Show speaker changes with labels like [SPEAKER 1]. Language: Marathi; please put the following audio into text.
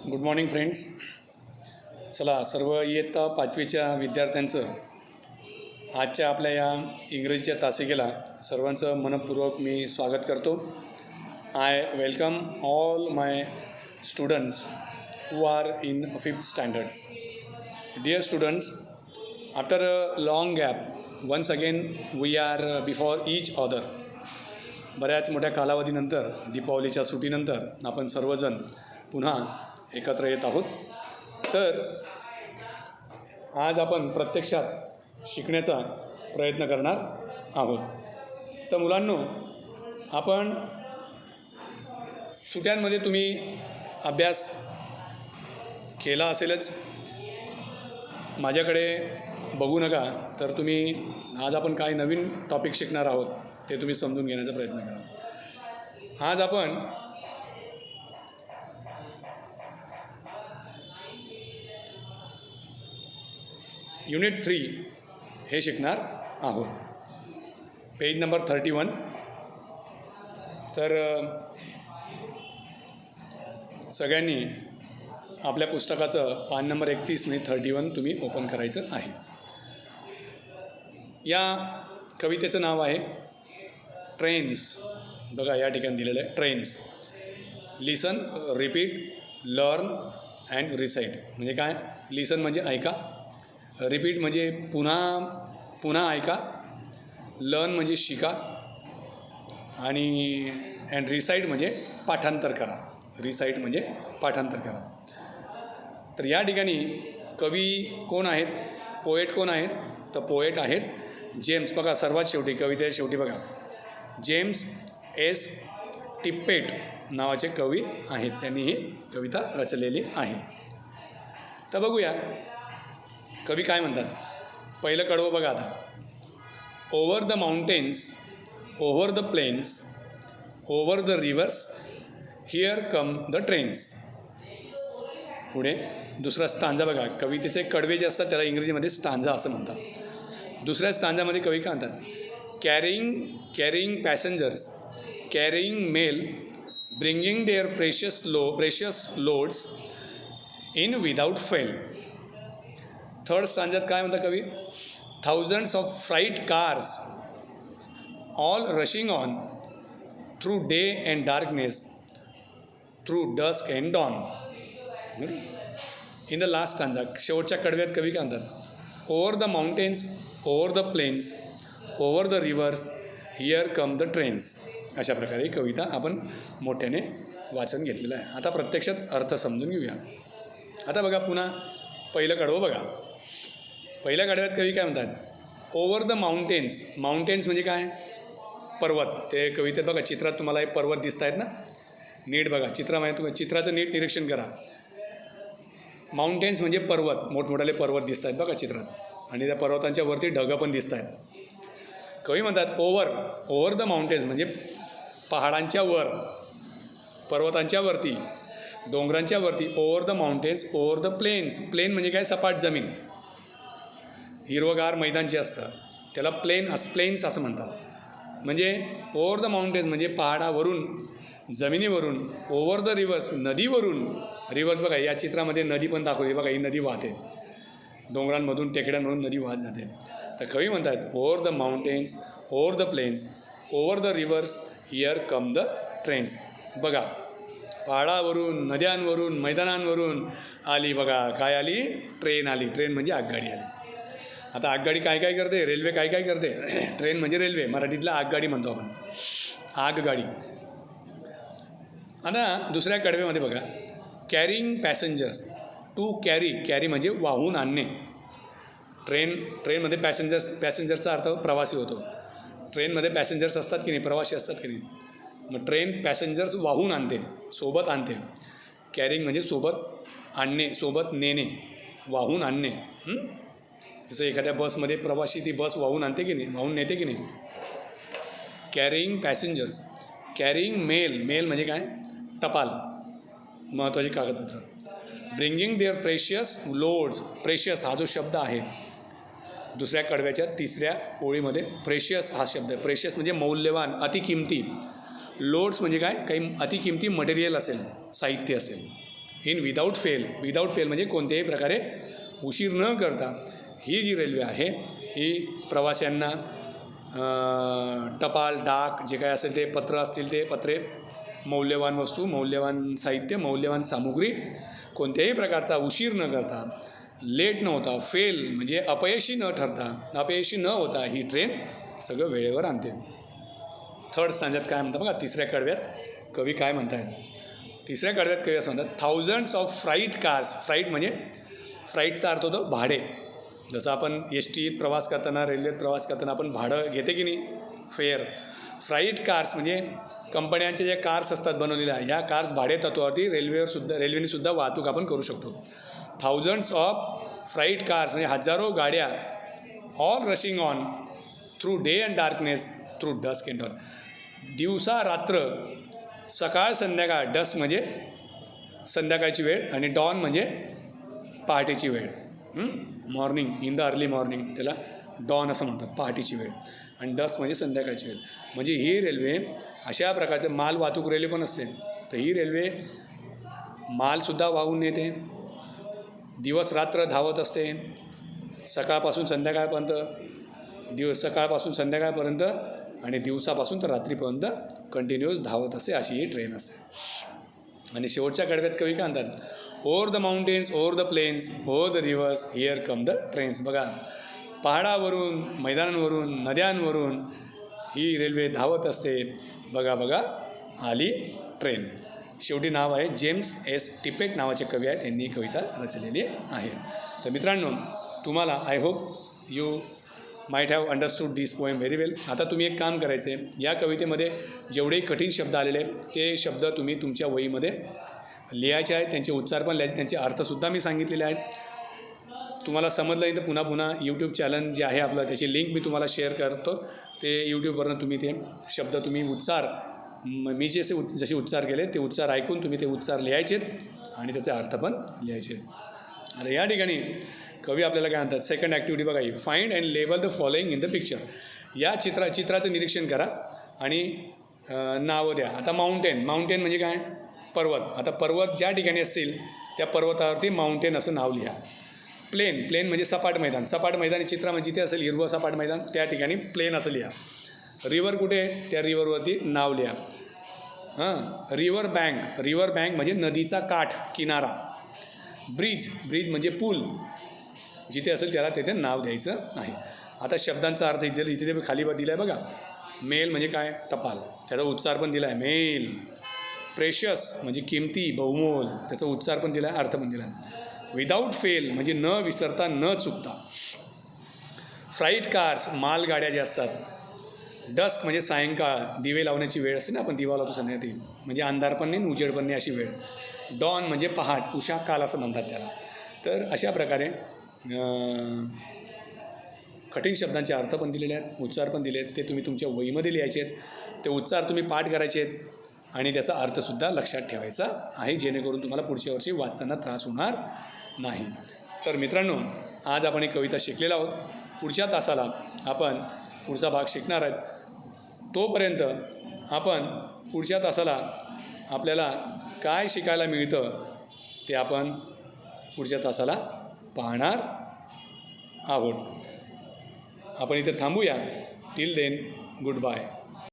[SPEAKER 1] Good morning friends. चला, सर्व इयत्ता पाचवीच्या विद्यार्थ्यांचं आजच्या आपल्या या इंग्रजीच्या तासिकेला सर्वांचं मनपूर्वक मी स्वागत करतो. I welcome all my students who are in 5th standards. Dear students, after a long gap, once again we are before each other. बऱ्याच मोठ्या कालावधीनंतर दीपावलीच्या सुट्टीनंतर आपण सर्वजण पुन्हा एकत्र येत आहोत. तर आज आपण प्रत्यक्षात शिकण्याचा प्रयत्न करणार आहोत. तर मुलांनो, आपण सुट्ट्यांमध्ये तुम्ही अभ्यास केला असेलच. माझ्याकडे बघू नका. तर तुम्ही आज आपण काय नवीन टॉपिक शिकणार आहोत ते तुम्ही समजून घेण्याचा प्रयत्न करा. आज आपण युनिट 3 हे शिकणार आहोत. Page number 31. तर सगळ्यांनी आपल्या पुस्तकाचं पान नंबर 31 म्हणजे 31 तुम्ही ओपन करायचं आहे. या कवितेचं नाव आहे ट्रेन्स. बघा, या ठिकाणी दिलेलं आहे trains. Listen, repeat, learn and recite. म्हणजे काय? लिसन म्हणजे ऐका, रिपीट म्हणजे पुन्हा ऐका, लर्न म्हणजे शिका आणि अँड रिसाईट म्हणजे पाठांतर करा. रिसाईट म्हणजे पाठांतर करा. तर या ठिकाणी कवी कोण आहेत, पोएट कोण आहेत? तर पोएट आहेत जेम्स. बघा, सर्वात शेवटी कवितेच्या शेवटी बघा, जेम्स एस टिप्पेट नावाचे कवी आहेत. त्यांनी ही कविता रचलेली आहे. तर बघूया कवी काय म्हणतात. पहिलं कडवं बघा आता. Over the mountains, over the plains, over the rivers, here come the trains. पुढे दुसरा स्टांजा बघा. कवितेचे कडवे जे असतात त्याला इंग्रजीमध्ये स्टांजा असं म्हणतात. दुसऱ्या स्टांजामध्ये कवी काय म्हणतात? Carrying passengers, carrying mail, bringing their precious loads in without fail. Third स्टांजात काय म्हणतात कवी? Thousands of freight cars all rushing on through day and darkness, through dusk and dawn. In the last stanza, शेवटच्या कडव्यात कवी काय म्हणतात? Over the mountains, over the plains, over the rivers, here come the trains. अशा प्रकारे कविता आपण मोठ्याने वाचन घेतलेलं आहे. आता प्रत्यक्षात अर्थ समजून घेऊया. आता बघा, पुन्हा पहिलं कडवं बघा. पहिल्या कडव्यात कवी काय म्हणतात? Over the mountains. माउंटेन्स म्हणजे काय? पर्वत. ते कवितेत बघा, चित्रात तुम्हाला हे पर्वत दिसत आहेत ना. नीट बघा चित्रामध्ये, तुम्ही चित्राचं नीट निरीक्षण करा. माउंटेन्स म्हणजे पर्वत, मोठमोठाले पर्वत दिसत आहेत बघा चित्रात. आणि त्या पर्वतांच्या वरती ढगं पण दिसत आहेत. कवी म्हणतात ओव्हर द माउंटेन्स म्हणजे पहाडांच्या वर, पर्वतांच्या वरती, डोंगरांच्या वरती. Over the mountains, over the plains. Plain म्हणजे काय? सपाट जमीन, हिरवगार मैदान जे असतं त्याला प्लेन्स असं म्हणतात. म्हणजे ओव्हर द माउंटेन्स म्हणजे पहाडावरून, जमिनीवरून. ओव्हर द रिव्हर्स, नदीवरून. रिव्हर्स बघा, या चित्रामध्ये नदी पण दाखवली बघा. ही नदी वाहते, डोंगरांमधून, टेकड्यांमधून नदी वाहत जाते. तर कवी म्हणतात over the mountains, over the plains, over the rivers, here come the trains. बघा, पहाडावरून, नद्यांवरून, मैदानांवरून आली बघा. काय आली? ट्रेन आली. ट्रेन म्हणजे आगगाडी आली. आता आगगाडी काय काय करते? रेल्वे काय काय करते? ट्रेन म्हणजे रेल्वे, मराठीतला आगगाडी म्हणतो आपण, आगगाडी. आता दुसऱ्या कडव्यामध्ये बघा, कॅरिंग पॅसेंजर्स. टू कॅरी म्हणजे वाहून आणणे. ट्रेनमध्ये पॅसेंजर्सचा अर्थ प्रवासी होतो. ट्रेनमध्ये पॅसेंजर्स असतात की नाही, प्रवासी असतात की नाही. मग ट्रेन पॅसेंजर्स वाहून आणते, सोबत आणते. कॅरिंग म्हणजे सोबत आणणे, सोबत नेणे, वाहून आणणे. जसं एखाद्या बसमध्ये प्रवासी ती बस वाहून आणते की नाही, वाहून नेते की नाही. Carrying passengers. कॅरिंग मेल म्हणजे काय? टपाल, महत्त्वाची कागदपत्र. Bringing their precious loads. Precious हा जो शब्द आहे दुसऱ्या कडव्याच्या तिसऱ्या ओळीमध्ये प्रेशियस हा शब्द आहे. प्रेशियस म्हणजे मौल्यवान, अतिकिमती. लोड्स म्हणजे काय? काही अतिकिमती मटेरियल असेल, साहित्य असेल. इन विदाऊट फेल म्हणजे कोणत्याही प्रकारे उशीर न करता ही जी रेल्वे आहे ही प्रवाशांना टपाल डाक जे काय असेल ते पत्र असतील ते पत्रे, मौल्यवान वस्तू, मौल्यवान साहित्य, मौल्यवान सामुग्री कोणत्याही प्रकारचा उशीर न करता, लेट न होता, फेल म्हणजे अपयशी न होता ही ट्रेन सगळं वेळेवर आणते. थर्ड स्टँजात काय म्हणतात बघा, तिसऱ्या कडव्यात कवी काय म्हणतायत. तिसऱ्या कडव्यात कवी असं म्हणतात, thousands of freight cars. Freight म्हणजे फ्राईटचा अर्थ होतो भाडे. जसं आपण टीत प्रवास करताना, रेल्वेत प्रवास करताना आपण भाडं घेते की नाही, फेअर. फ्राईट कार्स म्हणजे कंपन्यांचे जे कार्स असतात बनवलेल्या, ह्या कार्स भाडे तत्वावरती रेल्वेनेसुद्धा वाहतूक आपण करू शकतो. थाउजंड्स ऑफ फ्राईट कार्स म्हणजे हजारो गाड्या, all rushing on through day and darkness through dusk and dawn. दिवसा रात्र, सकाळ संध्याकाळ. डस्क म्हणजे संध्याकाळची वेळ आणि डॉन म्हणजे पहाटेची वेळ. Morning, in the early morning, त्याला डॉन असं म्हणतात, पहाटेची वेळ. आणि डस्क म्हणजे संध्याकाळची वेळ. म्हणजे ही रेल्वे अशा प्रकारचं माल वाहतूक रेल्वे पण असते. तर ही रेल्वे मालसुद्धा वाहून नेते, दिवस रात्र धावत असते, सकाळपासून संध्याकाळपर्यंत आणि दिवसापासून तर रात्रीपर्यंत कंटिन्युअस धावत असते, अशी ही ट्रेन असते. आणि शेवटच्या कडव्यात कवी काय म्हणतात, over the mountains, over the plains, over the rivers, here come the trains. बघा, पहाडावरून, मैदानांवरून, नद्यांवरून ही रेल्वे धावत असते. बघा आली ट्रेन. शेवटी नाव आहे जेम्स एस टिपेट नावाचे कवी आहेत, यांनी ही कविता रचलेली आहे. तर मित्रांनो, तुम्हाला I hope you might have understood this poem very well. आता तुम्ही एक काम करायचं आहे, या कवितेमध्ये जेवढे कठीण शब्द आलेले आहेत ते शब्द तुम्ही तुमच्या वहीमध्ये लिहायचे आहेत. त्यांचे उच्चार पण लिहायचे, त्यांचे अर्थसुद्धा मी सांगितलेले आहेत. तुम्हाला समजलं नाही तर पुन्हा यूट्यूब चॅनल जे आहे आपलं, त्याची लिंक मी तुम्हाला शेअर करतो. ते यूट्यूबवरून तुम्ही ते शब्द उच्चार मी जसे उच्चार केले ते उच्चार ऐकून तुम्ही ते उच्चार लिहायचे आणि त्याचे अर्थ पण लिहायचे. आता या ठिकाणी कवी आपल्याला काय म्हणतात, सेकंड ॲक्टिव्हिटी बघा, ही find and label the following in the picture. या चित्राचं निरीक्षण करा आणि नावं द्या. आता माउंटेन म्हणजे काय, पर्वत. आता पर्वत ज्या ठिकाणी असतील त्या पर्वतावरती माउंटेन असं नाव लिहा. प्लेन म्हणजे सपाट मैदान चित्रामध्ये जिथे असेल हिरवं सपाट मैदान त्या ठिकाणी प्लेन असं लिहा. रिव्हर कुठे, त्या रिव्हरवरती नाव लिहा. रिव्हर बँक म्हणजे नदीचा काठ, किनारा. ब्रिज म्हणजे पूल, जिथे असेल त्याला तिथे नाव द्यायचं आहे. आता शब्दांचा अर्थ इथे ते खाली दिला आहे बघा. मेल म्हणजे काय, टपाल, त्याचा उच्चार पण दिला आहे, मेल. प्रेशस म्हणजे किमती, बहुमोल, त्याचा उच्चार पण दिला आहे, अर्थ पण दिला आहे. विदाऊट फेल म्हणजे न विसरता, न चुकता. फ्राईट कार्स मालगाड्या ज्या असतात. डस्क म्हणजे सायंकाळ, दिवे लावण्याची वेळ असते ना, आपण दिवा लावतो संध्याकाळी, म्हणजे अंधार पण नाही उजेड पण नाही अशी वेळ. डॉन म्हणजे पहाट, उषा काल असं म्हणतात त्याला. तर अशा प्रकारे कठीण शब्दांचे अर्थ पण दिलेले आहेत, उच्चार पण दिले आहेत. ते तुम्ही तुमच्या वहीमध्ये लिहायचे आहेत. ते उच्चार तुम्ही पाठ करायचे आहेत आणि त्याचा अर्थसुद्धा लक्षात ठेवायचा आहे, जेणेकरून तुम्हाला पुढच्या वर्षी वाचताना त्रास होणार नाही. तर मित्रांनो, आज आपण एक कविता शिकलेलो आहोत. पुढच्या तासाला आपण पुढचा भाग शिकणार आहेत. तोपर्यंत आपण पुढच्या तासाला आपल्याला काय शिकायला मिळतं ते आपण पुढच्या तासाला पाहणार आहोत. आपण इथे थांबूया. Till then, good bye.